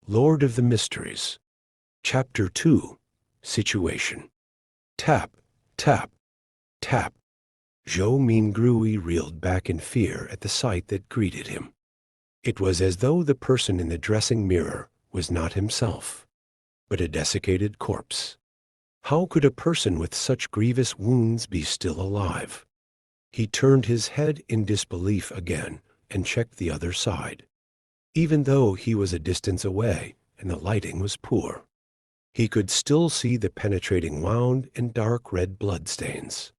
Lord of the Mysteries. Chapter 2. Situation. Tap, tap, tap. Zhou Mingrui reeled back in fear at the sight that greeted him. It was as though the person in the dressing mirror was not himself, but a desiccated corpse. How could a person with such grievous wounds be still alive? He turned his head in disbelief again and checked the other side. Even though he was a distance away and the lighting was poor, he could still see the penetrating wound and dark red bloodstains.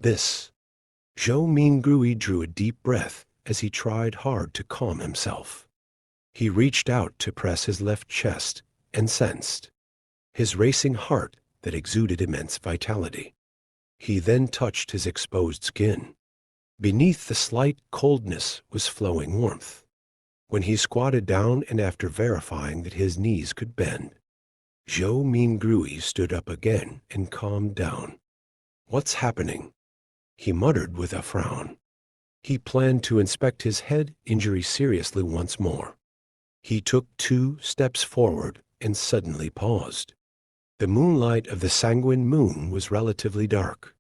Zhou Mingrui drew a deep breath as he tried hard to calm himself. He reached out to press his left chest and sensed his racing heart that exuded immense vitality. He then touched his exposed skin. Beneath the slight coldness was flowing warmth. When he squatted down and after verifying that his knees could bend, Zhou Mingrui stood up again and calmed down. "What's happening?" he muttered with a frown. He planned to inspect his head injury seriously once more. He took 2 steps forward and suddenly paused. The moonlight of the sanguine moon was relatively dark,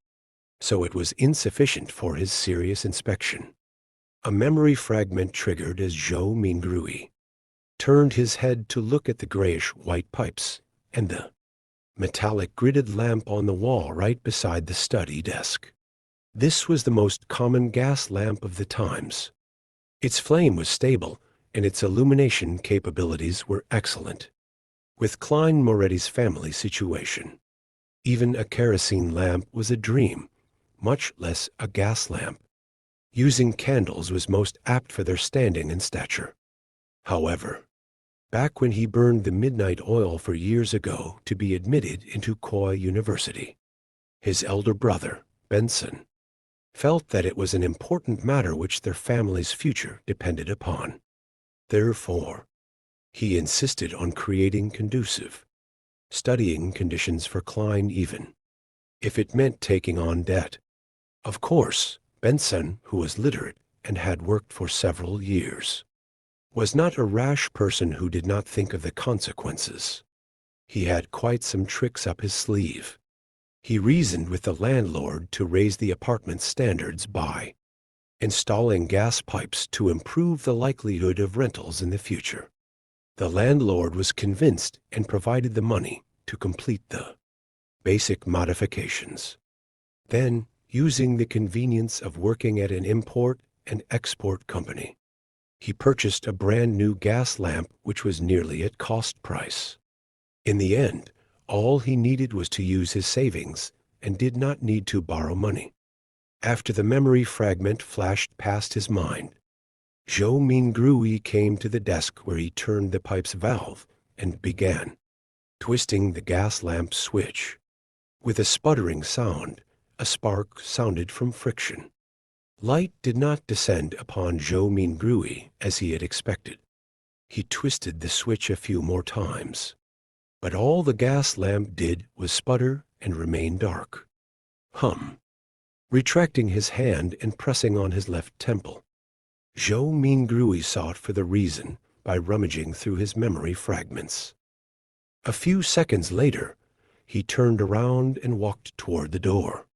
so it was insufficient for his serious inspection. A memory fragment triggered as Zhou Mingrui turned his head to look at the grayish-white pipes and the metallic gridded lamp on the wall right beside the study desk. This was the most common gas lamp of the times. Its flame was stable, and its illumination capabilities were excellent. With Klein Moretti's family situation, even a kerosene lamp was a dream, much less a gas lamp. Using candles was most apt for their standing and stature. However, back when he burned the midnight oil for years ago to be admitted into Koi University, his elder brother, Benson, felt that it was an important matter which their family's future depended upon. Therefore, he insisted on creating conducive studying conditions for Klein even, if it meant taking on debt. Of course, Benson, who was literate and had worked for several years, was not a rash person who did not think of the consequences. He had quite some tricks up his sleeve. He reasoned with the landlord to raise the apartment's standards by installing gas pipes to improve the likelihood of rentals in the future. The landlord was convinced and provided the money to complete the basic modifications. Then, using the convenience of working at an import and export company, he purchased a brand new gas lamp which was nearly at cost price. In the end, all he needed was to use his savings and did not need to borrow money. After the memory fragment flashed past his mind, Zhou Mingrui came to the desk where he turned the pipe's valve and began twisting the gas lamp switch. With a sputtering sound, a spark sounded from friction. Light did not descend upon Zhou Mingrui as he had expected. He twisted the switch a few more times, but all the gas lamp did was sputter and remain dark. Retracting his hand and pressing on his left temple, Zhou Mingrui sought for the reason by rummaging through his memory fragments. A few seconds later, he turned around and walked toward the door.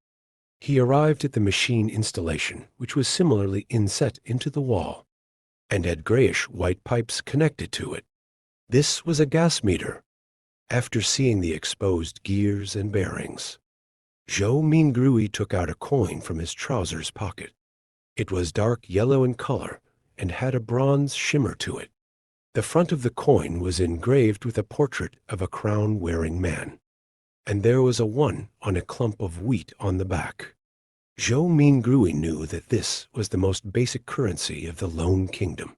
He arrived at the machine installation, which was similarly inset into the wall and had grayish-white pipes connected to it. This was a gas meter. After seeing the exposed gears and bearings, Zhou Mingrui took out a coin from his trousers pocket. It was dark yellow in color and had a bronze shimmer to it. The front of the coin was engraved with a portrait of a crown-wearing man, and there was a 1 on a clump of wheat on the back. Zhou Mingrui knew that this was the most basic currency of the Lone Kingdom.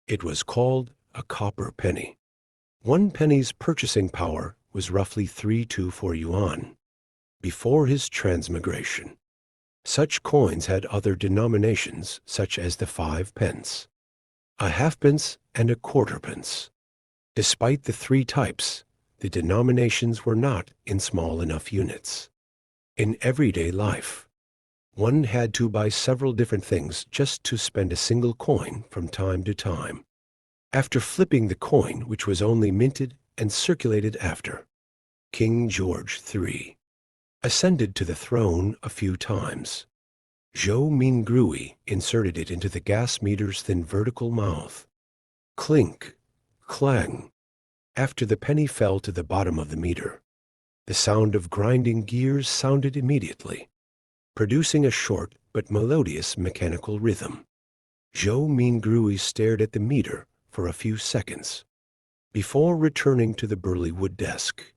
It was called a copper penny. 1 penny's purchasing power was roughly 324 yuan. Before his transmigration, such coins had other denominations such as the 5 pence, a halfpence, and a quarter-pence. Despite the 3 types, the denominations were not in small enough units. In everyday life, one had to buy several different things just to spend a single coin from time to time. after flipping the coin which was only minted and circulated after. King George III ascended to the throne a few times. Zhou Mingrui inserted it into the gas meter's thin vertical mouth. Clink, clang. After the penny fell to the bottom of the meter, the sound of grinding gears sounded immediately, producing a short but melodious mechanical rhythm. Zhou Mingrui stared at the meter for a few seconds before returning to the burly wood desk.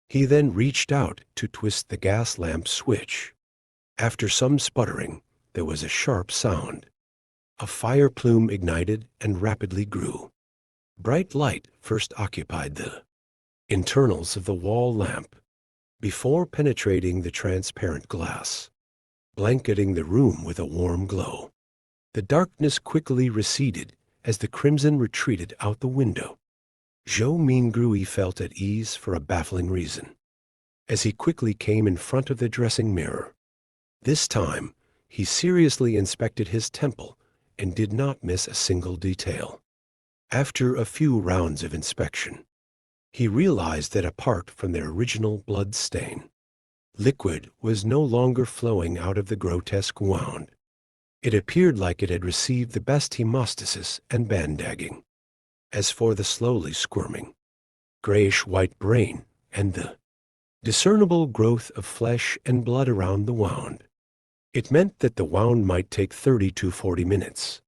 He then reached out to twist the gas lamp switch. After some sputtering, there was a sharp sound. A fire plume ignited and rapidly grew. Bright light first occupied the internals of the wall lamp before penetrating the transparent glass, blanketing the room with a warm glow. The darkness quickly receded as the crimson retreated out the window. Zhou Mingrui felt at ease for a baffling reason, as he quickly came in front of the dressing mirror. This time, he seriously inspected his temple and did not miss a single detail. After a few rounds of inspection, he realized that apart from their original blood stain, liquid was no longer flowing out of the grotesque wound. It appeared like it had received the best hemostasis and bandagging. As for the slowly squirming, grayish-white brain and the discernible growth of flesh and blood around the wound, it meant that the wound might take 30 to 40 minutes,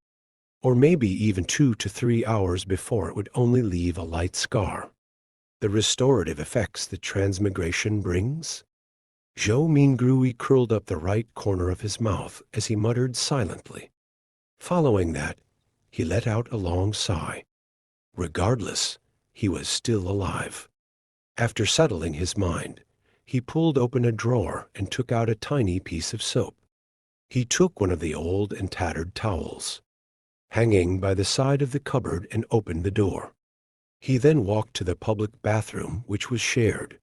or maybe even 2 to 3 hours before it would only leave a light scar. The restorative effects that transmigration brings? Zhou Mingrui curled up the right corner of his mouth as he muttered silently. Following that, he let out a long sigh. Regardless, he was still alive. After settling his mind, he pulled open a drawer and took out a tiny piece of soap. He took one of the old and tattered towels hanging by the side of the cupboard and opened the door. He then walked to the public bathroom, which was shared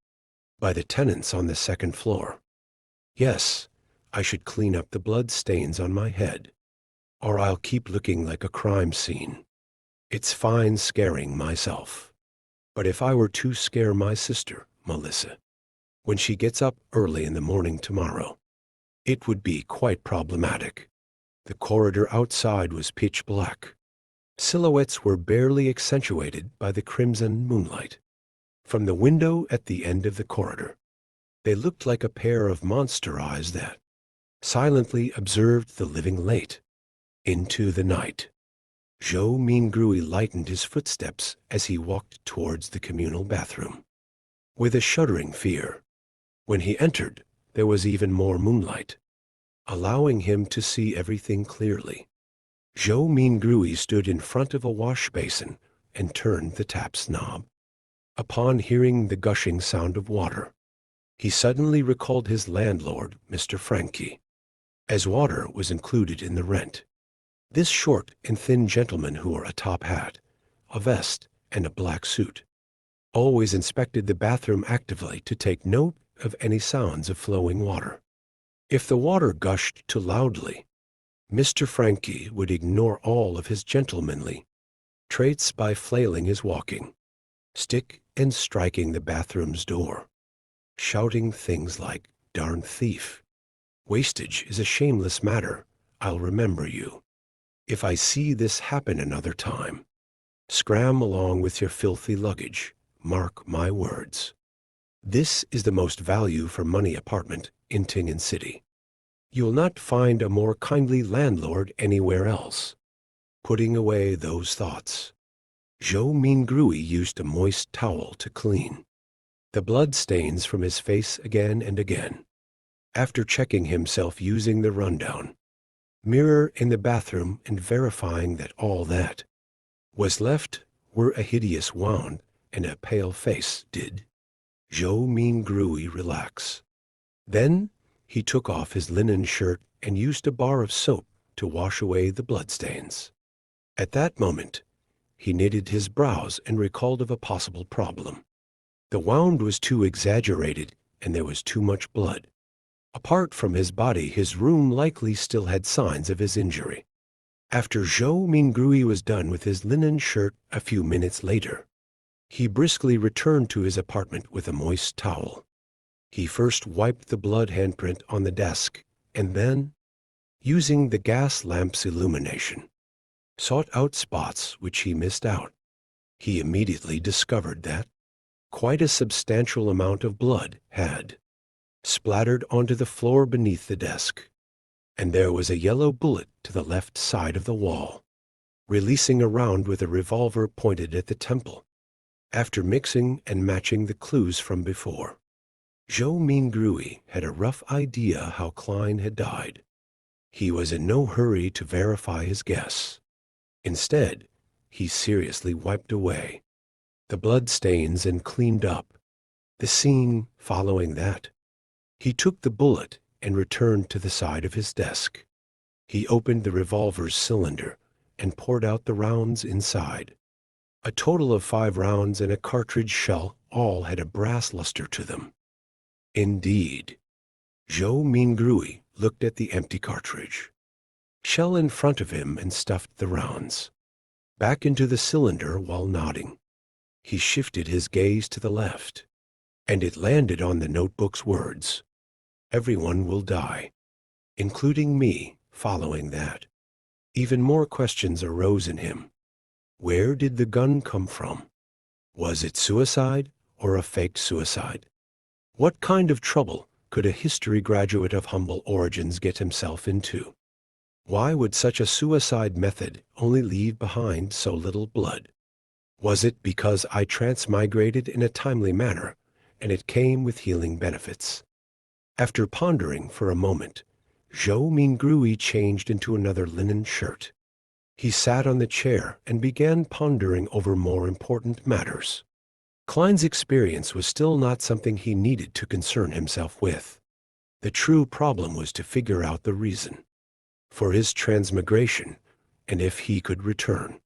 by the tenants on the second floor. Yes, I should clean up the blood stains on my head, or I'll keep looking like a crime scene. It's fine scaring myself, but if I were to scare my sister, Melissa, when she gets up early in the morning tomorrow, it would be quite problematic. The corridor outside was pitch black. Silhouettes were barely accentuated by the crimson moonlight. From the window at the end of the corridor, they looked like a pair of monster eyes that silently observed the living late into the night. Zhou Mingrui lightened his footsteps as he walked towards the communal bathroom, with a shuddering fear. When he entered, there was even more moonlight, allowing him to see everything clearly. Zhou Mingrui stood in front of a wash basin and turned the tap's knob. Upon hearing the gushing sound of water, he suddenly recalled his landlord, Mr. Frankie, as water was included in the rent. This short and thin gentleman who wore a top hat, a vest, and a black suit always inspected the bathroom actively to take note of any sounds of flowing water. If the water gushed too loudly, Mr. Frankie would ignore all of his gentlemanly traits by flailing his walking stick and striking the bathroom's door, shouting things like, "Darn thief. Wastage is a shameless matter. I'll remember you. If I see this happen another time, scram along with your filthy luggage. Mark my words. This is the most value for money apartment in Tingen City. You'll not find a more kindly landlord anywhere else." Putting away those thoughts, Zhou Mingrui used a moist towel to clean the blood stains from his face again and again. After checking himself using the rundown mirror in the bathroom and verifying that all that was left were a hideous wound and a pale face, did Zhou Mingrui relax. Then he took off his linen shirt and used a bar of soap to wash away the bloodstains. At that moment, he knitted his brows and recalled of a possible problem. The wound was too exaggerated and there was too much blood. Apart from his body, his room likely still had signs of his injury. After Zhou Mingrui was done with his linen shirt a few minutes later, he briskly returned to his apartment with a moist towel. He first wiped the blood handprint on the desk and then, using the gas lamp's illumination, sought out spots which he missed out. He immediately discovered that quite a substantial amount of blood had splattered onto the floor beneath the desk, and there was a yellow bullet to the left side of the wall, releasing a round with a revolver pointed at the temple. After mixing and matching the clues from before, Zhou Mingrui had a rough idea how Klein had died. He was in no hurry to verify his guess. Instead, he seriously wiped away the blood stains and cleaned up the scene following that. He took the bullet and returned to the side of his desk. He opened the revolver's cylinder and poured out the rounds inside. A total of 5 rounds and a cartridge shell all had a brass luster to them. Indeed. Zhou Mingrui looked at the empty cartridge shell in front of him and stuffed the rounds back into the cylinder while nodding. He shifted his gaze to the left, and it landed on the notebook's words, "Everyone will die, including me," following that. Even more questions arose in him. Where did the gun come from? Was it suicide or a fake suicide? What kind of trouble could a history graduate of humble origins get himself into? Why would such a suicide method only leave behind so little blood? Was it because I transmigrated in a timely manner, and it came with healing benefits? After pondering for a moment, Zhou Mingrui changed into another linen shirt. He sat on the chair and began pondering over more important matters. Klein's experience was still not something he needed to concern himself with. The true problem was to figure out the reason for his transmigration and if he could return.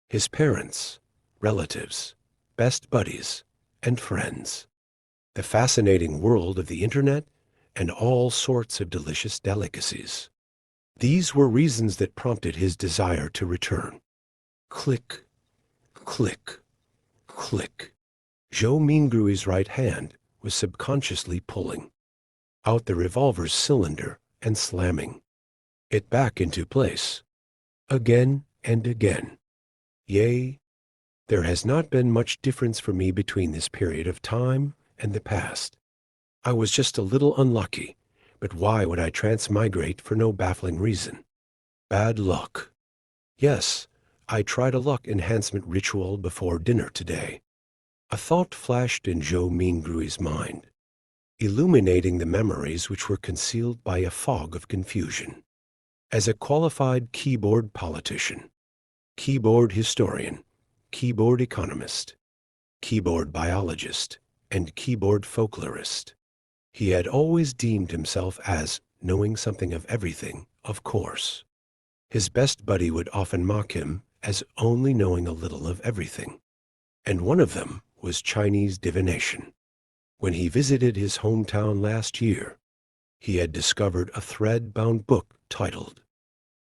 His parents, relatives, best buddies, and friends. The fascinating world of the internet and all sorts of delicious delicacies. These were reasons that prompted his desire to return. Click, click, click. Zhou Mingrui's right hand was subconsciously pulling out the revolver's cylinder and slamming it back into place, again and again. Yea, there has not been much difference for me between this period of time and the past. I was just a little unlucky, but why would I transmigrate for no baffling reason? Bad luck. Yes, I tried a luck enhancement ritual before dinner today. A thought flashed in Zhou Mingrui's mind, illuminating the memories which were concealed by a fog of confusion. As a qualified keyboard politician, keyboard historian, keyboard economist, keyboard biologist, and keyboard folklorist, he had always deemed himself as knowing something of everything, of course. His best buddy would often mock him as only knowing a little of everything, and one of them was Chinese divination. When he visited his hometown last year, he had discovered a thread-bound book titled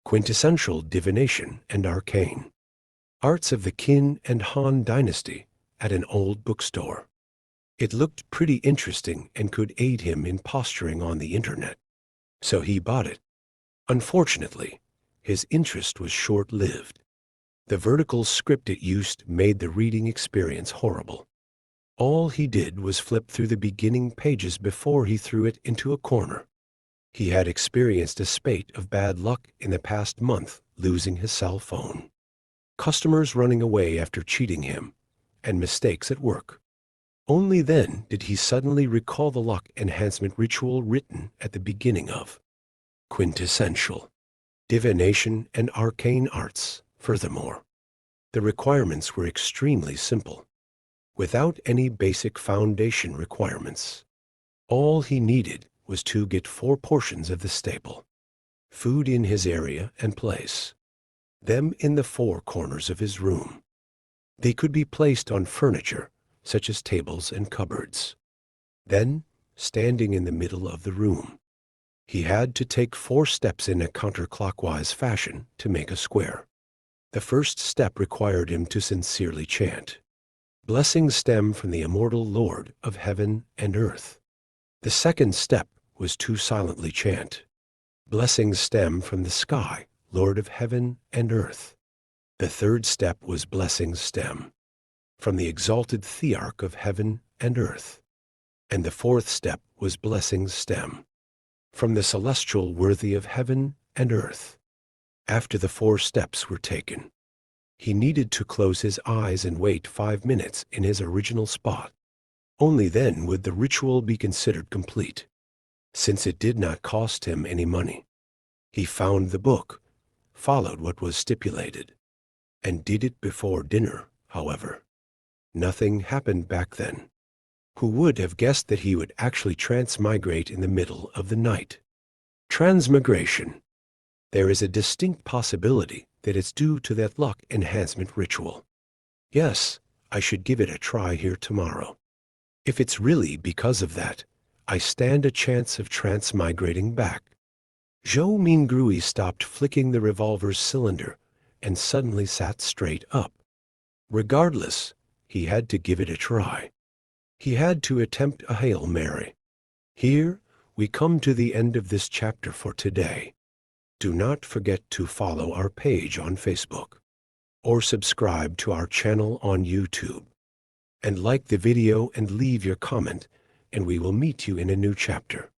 Quintessential Divination and Arcane, Arts of the Qin and Han Dynasty at an old bookstore. It looked pretty interesting and could aid him in posturing on the internet, so he bought it. Unfortunately, his interest was short-lived. The vertical script it used made the reading experience horrible. All he did was flip through the beginning pages before he threw it into a corner. He had experienced a spate of bad luck in the past month, losing his cell phone, customers running away after cheating him, and mistakes at work. Only then did he suddenly recall the luck enhancement ritual written at the beginning of Quintessential Divination and Arcane Arts. Furthermore, the requirements were extremely simple, without any basic foundation requirements. All he needed was to get 4 portions of the staple food in his area and place them in the 4 corners of his room. They could be placed on furniture, such as tables and cupboards. Then, standing in the middle of the room, He had to take 4 steps in a counterclockwise fashion to make a square. The first step required him to sincerely chant, "Blessings stem from the immortal Lord of heaven and earth." The second step was to silently chant, "Blessings stem from the sky, Lord of heaven and earth." The third step was blessings stem from the exalted Thearch of heaven and earth. And the fourth step was blessings stem from the celestial worthy of heaven and earth. After the 4 steps were taken, he needed to close his eyes and wait 5 minutes in his original spot. Only then would the ritual be considered complete, since it did not cost him any money. He found the book, followed what was stipulated, and did it before dinner, however. Nothing happened back then. Who would have guessed that he would actually transmigrate in the middle of the night? Transmigration. There is a distinct possibility that it's due to that luck enhancement ritual. Yes, I should give it a try here tomorrow. If it's really because of that, I stand a chance of transmigrating back. Zhou Mingrui stopped flicking the revolver's cylinder and suddenly sat straight up. Regardless, he had to give it a try. He had to attempt a Hail Mary. Here, we come to the end of this chapter for today. Do not forget to follow our page on Facebook, or subscribe to our channel on YouTube, and like the video and leave your comment, and we will meet you in a new chapter.